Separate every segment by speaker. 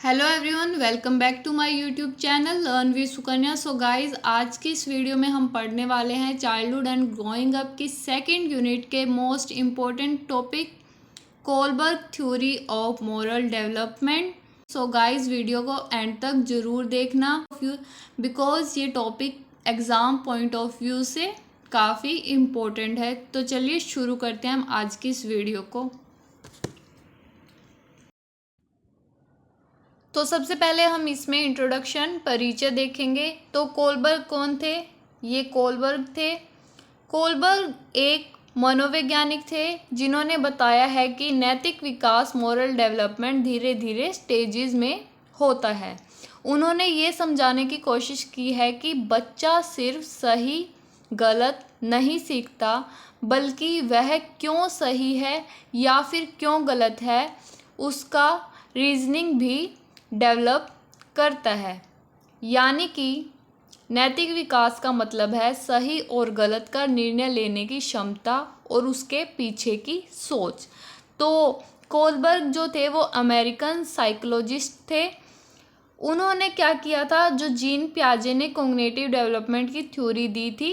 Speaker 1: Hello everyone, welcome back to my YouTube channel learn with Sukanya. So guys, आज की इस video में हम पढ़ने वाले हैं चाइल्डहुड एंड ग्रोइंग अप की सेकंड यूनिट के most important topic Kohlberg theory of moral development. So guys, video को एंड तक ज़रूर देखना बिकॉज ये topic exam point of view से काफ़ी इम्पोर्टेंट है। तो चलिए शुरू करते हैं हम आज की इस वीडियो को। तो सबसे पहले हम इसमें इंट्रोडक्शन परिचय देखेंगे। तो कोलबर्ग कौन थे? ये कोलबर्ग थे। कोलबर्ग एक मनोवैज्ञानिक थे जिन्होंने बताया है कि नैतिक विकास मोरल डेवलपमेंट धीरे धीरे स्टेजेस में होता है। उन्होंने ये समझाने की कोशिश की है कि बच्चा सिर्फ सही गलत नहीं सीखता, बल्कि वह क्यों सही है या फिर क्यों गलत है उसका रीजनिंग भी डेवलप करता है। यानी कि नैतिक विकास का मतलब है सही और गलत का निर्णय लेने की क्षमता और उसके पीछे की सोच। तो कोलबर्ग जो थे वो अमेरिकन साइकोलॉजिस्ट थे। उन्होंने क्या किया था, जो जीन पियाजे ने कॉग्निटिव डेवलपमेंट की थ्योरी दी थी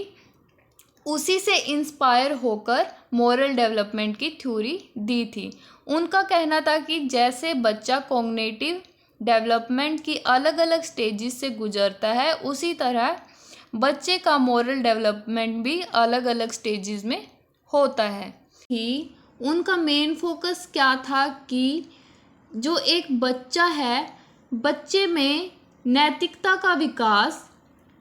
Speaker 1: उसी से इंस्पायर होकर मोरल डेवलपमेंट की थ्योरी दी थी। उनका कहना था कि जैसे बच्चा कॉग्निटिव डेवलपमेंट की अलग अलग स्टेजेस से गुजरता है, उसी तरह बच्चे का मोरल डेवलपमेंट भी अलग अलग स्टेजेस में होता है। ही उनका मेन फोकस क्या था कि जो एक बच्चा है, बच्चे में नैतिकता का विकास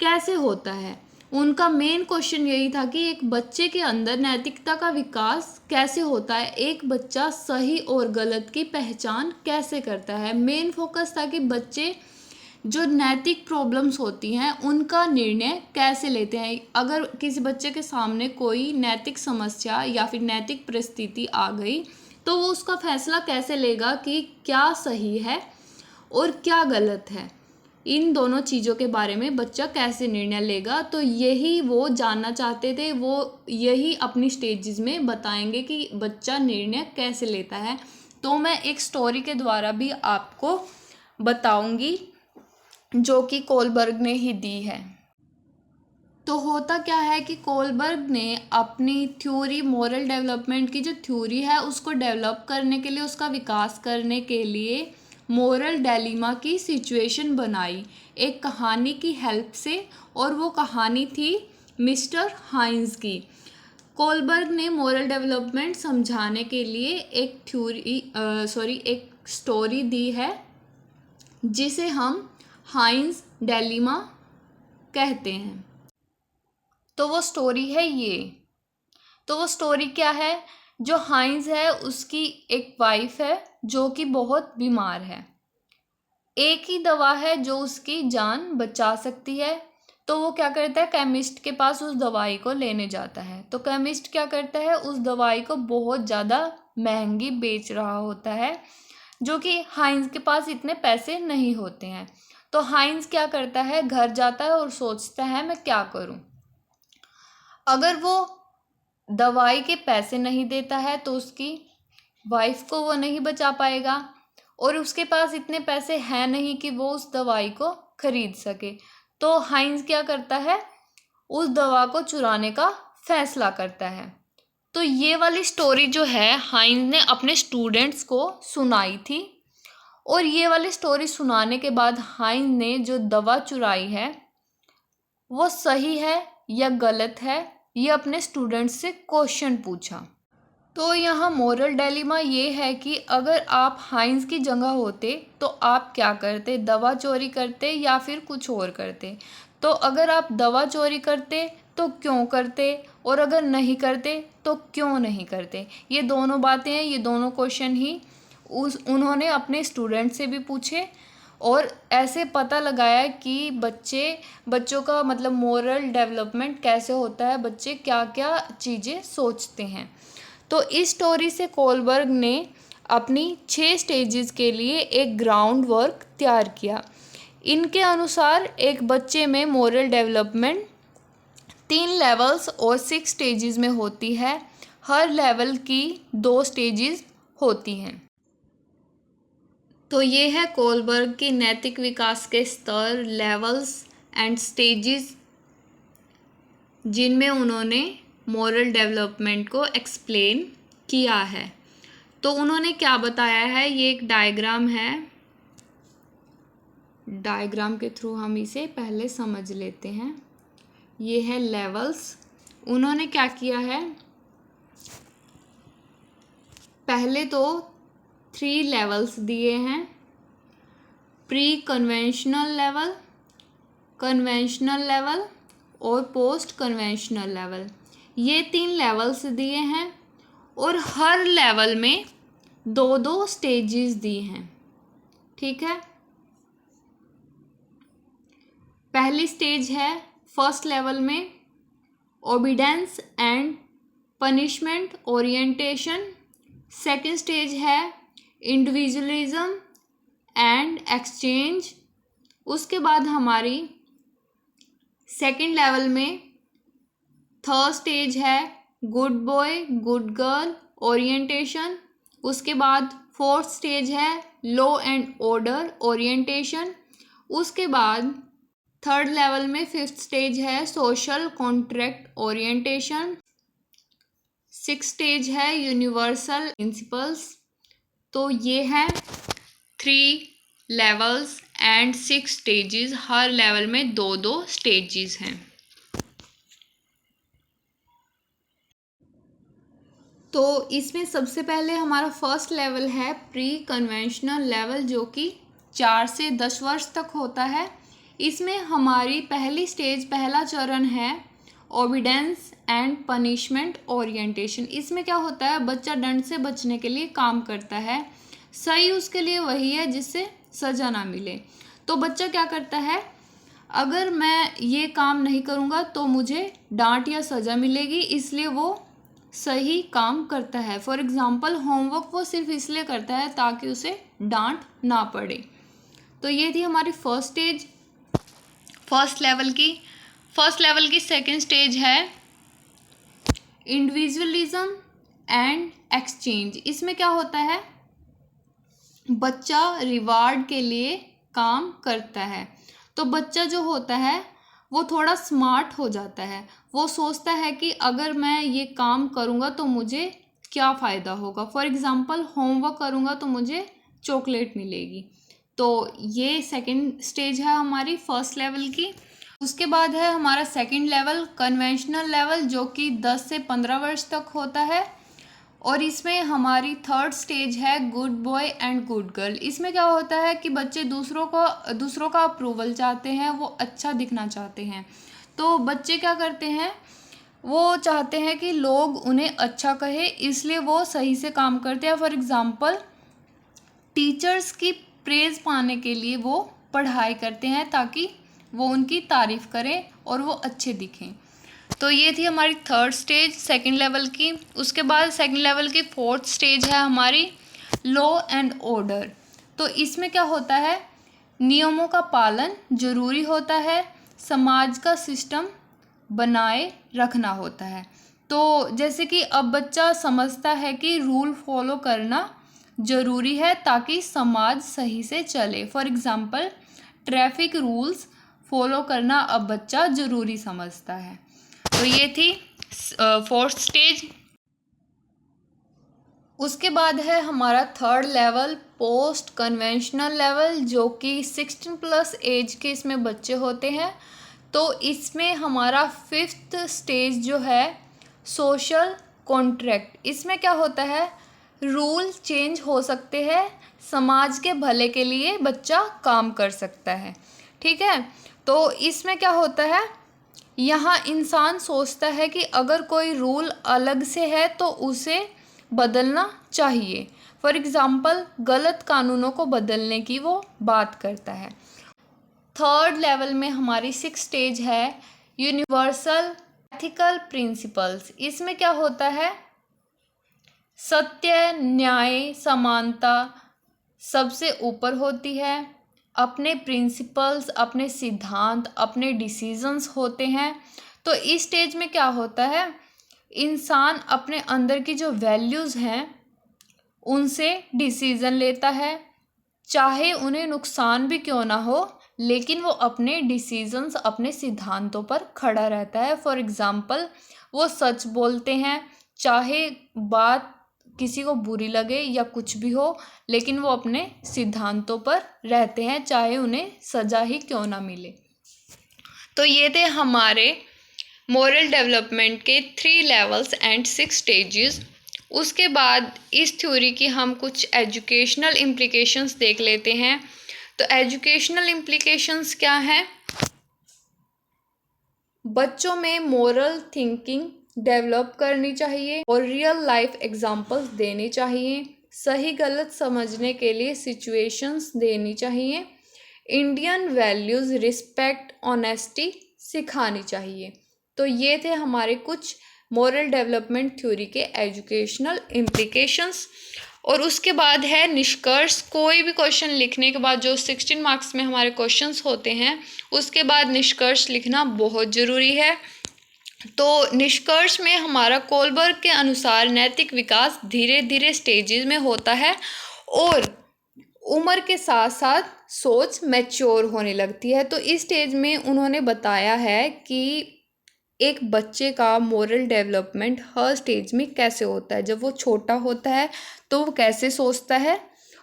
Speaker 1: कैसे होता है। उनका मेन क्वेश्चन यही था कि एक बच्चे के अंदर नैतिकता का विकास कैसे होता है, एक बच्चा सही और गलत की पहचान कैसे करता है। मेन फोकस था कि बच्चे जो नैतिक प्रॉब्लम्स होती हैं उनका निर्णय कैसे लेते हैं। अगर किसी बच्चे के सामने कोई नैतिक समस्या या फिर नैतिक परिस्थिति आ गई तो वो उसका फैसला कैसे लेगा कि क्या सही है और क्या गलत है। इन दोनों चीज़ों के बारे में बच्चा कैसे निर्णय लेगा, तो यही वो जानना चाहते थे। वो यही अपनी स्टेजेस में बताएंगे कि बच्चा निर्णय कैसे लेता है। तो मैं एक स्टोरी के द्वारा भी आपको बताऊंगी जो कि कोलबर्ग ने ही दी है। तो होता क्या है कि कोलबर्ग ने अपनी थ्योरी, मोरल डेवलपमेंट की जो थ्योरी है उसको डेवलप करने के लिए, उसका विकास करने के लिए मोरल डायलेमा की सिचुएशन बनाई एक कहानी की हेल्प से, और वो कहानी थी मिस्टर हाइंस की। कोलबर्ग ने मोरल डेवलपमेंट समझाने के लिए एक स्टोरी दी है जिसे हम हाइंस डायलेमा कहते हैं। तो वो स्टोरी है ये। तो वो स्टोरी क्या है, जो हाइंस है उसकी एक वाइफ है जो कि बहुत बीमार है। एक ही दवा है जो उसकी जान बचा सकती है। तो वो क्या करता है, केमिस्ट के पास उस दवाई को लेने जाता है। तो केमिस्ट क्या करता है, उस दवाई को बहुत ज़्यादा महंगी बेच रहा होता है, जो कि हाइंस के पास इतने पैसे नहीं होते हैं। तो हाइंस क्या करता है, घर जाता है और सोचता है मैं क्या करूं। अगर वो दवाई के पैसे नहीं देता है तो उसकी वाइफ को वो नहीं बचा पाएगा, और उसके पास इतने पैसे हैं नहीं कि वो उस दवाई को खरीद सके। तो हाइंस क्या करता है, उस दवा को चुराने का फैसला करता है। तो ये वाली स्टोरी जो है हाइंस ने अपने स्टूडेंट्स को सुनाई थी, और ये वाली स्टोरी सुनाने के बाद हाइंस ने जो दवा चुराई है वो सही है या गलत है, ये अपने स्टूडेंट्स से क्वेश्चन पूछा। तो यहाँ मोरल डायलेमा ये है कि अगर आप हाइंस की जगह होते तो आप क्या करते, दवा चोरी करते या फिर कुछ और करते। तो अगर आप दवा चोरी करते तो क्यों करते, और अगर नहीं करते तो क्यों नहीं करते। ये दोनों बातें हैं, ये दोनों क्वेश्चन ही उन्होंने अपने स्टूडेंट से भी पूछे, और ऐसे पता लगाया कि बच्चों का मतलब मोरल डेवलपमेंट कैसे होता है, बच्चे क्या क्या चीज़ें सोचते हैं। तो इस स्टोरी से कोलबर्ग ने अपनी 6 स्टेजेस के लिए एक ग्राउंड वर्क तैयार किया। इनके अनुसार एक बच्चे में मोरल डेवलपमेंट 3 लेवल्स और 6 स्टेजेस में होती है। हर लेवल की 2 स्टेजेस होती हैं। तो ये है कोलबर्ग की नैतिक विकास के स्तर, लेवल्स एंड स्टेजेस, जिनमें उन्होंने मोरल डेवलपमेंट को एक्सप्लेन किया है। तो उन्होंने क्या बताया है, ये एक डायग्राम है, डायग्राम के थ्रू हम इसे पहले समझ लेते हैं। ये है लेवल्स। उन्होंने क्या किया है, पहले तो 3 लेवल्स दिए हैं, pre conventional level, conventional level और पोस्ट कन्वेंशनल लेवल। ये 3 लेवल्स दिए हैं और हर लेवल में 2-2 स्टेजेस दिए हैं। ठीक है, पहली स्टेज है फर्स्ट लेवल में obedience and punishment orientation. Second stage है इंडिविजुअलिज्म एंड एक्सचेंज। उसके बाद हमारी सेकंड लेवल में थर्ड स्टेज है good boy good girl orientation. उसके बाद फोर्थ स्टेज है लॉ एंड ऑर्डर ओरिएंटेशन। उसके बाद थर्ड लेवल में फिफ्थ स्टेज है social contract orientation. Six stage है यूनिवर्सल प्रिंसिपल्स। तो ये है 3 लेवल्स एंड 6 स्टेजेस, हर लेवल में 2-2 स्टेजेस हैं। तो इसमें सबसे पहले हमारा फर्स्ट लेवल है प्री कन्वेंशनल लेवल, जो कि 4 से 10 वर्ष तक होता है। इसमें हमारी पहली स्टेज, पहला चरण है ओबीडेंस एंड पनिशमेंट ओरिएंटेशन। इसमें क्या होता है, बच्चा दंड से बचने के लिए काम करता है। सही उसके लिए वही है जिससे सज़ा ना मिले। तो बच्चा क्या करता है, अगर मैं ये काम नहीं करूँगा तो मुझे डांट या सज़ा मिलेगी, इसलिए वो सही काम करता है। फॉर एग्ज़ाम्पल होमवर्क वो सिर्फ इसलिए करता है ताकि उसे डांट ना पड़े। तो ये थी हमारी फर्स्ट स्टेज फर्स्ट लेवल की सेकंड स्टेज है इंडिविजुअलिज्म एंड एक्सचेंज। इसमें क्या होता है, बच्चा रिवार्ड के लिए काम करता है। तो बच्चा जो होता है वो थोड़ा स्मार्ट हो जाता है। वो सोचता है कि अगर मैं ये काम करूँगा तो मुझे क्या फ़ायदा होगा। फॉर एग्ज़ाम्पल होमवर्क करूँगा तो मुझे चॉकलेट मिलेगी। तो ये सेकंड स्टेज है हमारी फर्स्ट लेवल की। उसके बाद है हमारा सेकंड लेवल कन्वेंशनल लेवल, जो कि 10 से 15 वर्ष तक होता है। और इसमें हमारी थर्ड स्टेज है good boy and good girl. इसमें क्या होता है कि बच्चे दूसरों का अप्रूवल चाहते हैं, वो अच्छा दिखना चाहते हैं। तो बच्चे क्या करते हैं, वो चाहते हैं कि लोग उन्हें अच्छा कहे, इसलिए वो सही से काम करते हैं। फॉर एग्ज़ाम्पल टीचर्स की प्रेज़ पाने के लिए वो पढ़ाई करते हैं ताकि वो उनकी तारीफ़ करें और वो अच्छे दिखें। तो ये थी हमारी थर्ड स्टेज सेकंड लेवल की। उसके बाद सेकंड लेवल की फोर्थ स्टेज है हमारी लॉ एंड ऑर्डर। तो इसमें क्या होता है, नियमों का पालन जरूरी होता है, समाज का सिस्टम बनाए रखना होता है। तो जैसे कि अब बच्चा समझता है कि रूल फॉलो करना ज़रूरी है ताकि समाज सही से चले। For example traffic rules follow करना अब बच्चा ज़रूरी समझता है। तो ये थी फोर्थ स्टेज। उसके बाद है हमारा third level post conventional level, जो कि 16+ एज के इसमें बच्चे होते हैं। तो इसमें हमारा फिफ्थ स्टेज जो है सोशल कॉन्ट्रैक्ट। इसमें क्या होता है, रूल चेंज हो सकते हैं, समाज के भले के लिए बच्चा काम कर सकता है। ठीक है, तो इसमें क्या होता है, यहाँ इंसान सोचता है कि अगर कोई रूल अलग से है तो उसे बदलना चाहिए। फॉर एग्ज़ाम्पल गलत कानूनों को बदलने की वो बात करता है। थर्ड लेवल में हमारी 6 स्टेज है यूनिवर्सल एथिकल प्रिंसिपल्स। इसमें क्या होता है, सत्य न्याय समानता सबसे ऊपर होती है। अपने प्रिंसिपल्स, अपने सिद्धांत, अपने डिसीजंस होते हैं। तो इस स्टेज में क्या होता है, इंसान अपने अंदर की जो वैल्यूज़ हैं उनसे डिसीज़न लेता है, चाहे उन्हें नुकसान भी क्यों ना हो, लेकिन वो अपने डिसीजंस, अपने सिद्धांतों पर खड़ा रहता है। फॉर एग्जाम्पल, वो सच बोलते हैं, चाहे बात किसी को बुरी लगे या कुछ भी हो, लेकिन वो अपने सिद्धांतों पर रहते हैं, चाहे उन्हें सजा ही क्यों ना मिले। तो ये थे हमारे मोरल डेवलपमेंट के 3 लेवल्स एंड 6 स्टेजेस। उसके बाद इस थ्योरी की हम कुछ एजुकेशनल इम्प्लीकेशंस देख लेते हैं। तो एजुकेशनल इम्प्लीकेशंस क्या हैं? बच्चों में मोरल थिंकिंग डेवलप करनी चाहिए और रियल लाइफ एग्जांपल्स देने चाहिए। सही गलत समझने के लिए सिचुएशंस देनी चाहिए। इंडियन वैल्यूज़ रिस्पेक्ट, ऑनेस्टी सिखानी चाहिए। तो ये थे हमारे कुछ मोरल डेवलपमेंट थ्योरी के एजुकेशनल इम्प्लीकेशंस। और उसके बाद है निष्कर्ष। कोई भी क्वेश्चन लिखने के बाद, जो 16 मार्क्स में हमारे क्वेश्चंस होते हैं, उसके बाद निष्कर्ष लिखना बहुत ज़रूरी है। तो निष्कर्ष में हमारा कोलबर्ग के अनुसार नैतिक विकास धीरे धीरे स्टेजेस में होता है और उम्र के साथ साथ सोच मैच्योर होने लगती है। तो इस स्टेज में उन्होंने बताया है कि एक बच्चे का मोरल डेवलपमेंट हर स्टेज में कैसे होता है। जब वो छोटा होता है तो वो कैसे सोचता है,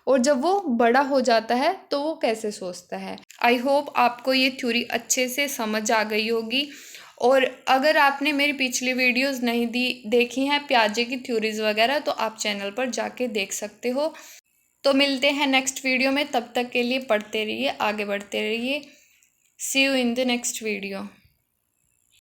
Speaker 1: और जब वो बड़ा हो जाता है तो वो कैसे सोचता है। आई होप आपको ये थ्योरी अच्छे से समझ आ गई होगी। और अगर आपने मेरी पिछली वीडियोस नहीं देखी हैं पियाजे की थ्योरीज वगैरह, तो आप चैनल पर जाके देख सकते हो। तो मिलते हैं नेक्स्ट वीडियो में, तब तक के लिए पढ़ते रहिए, आगे बढ़ते रहिए। See you in the next video.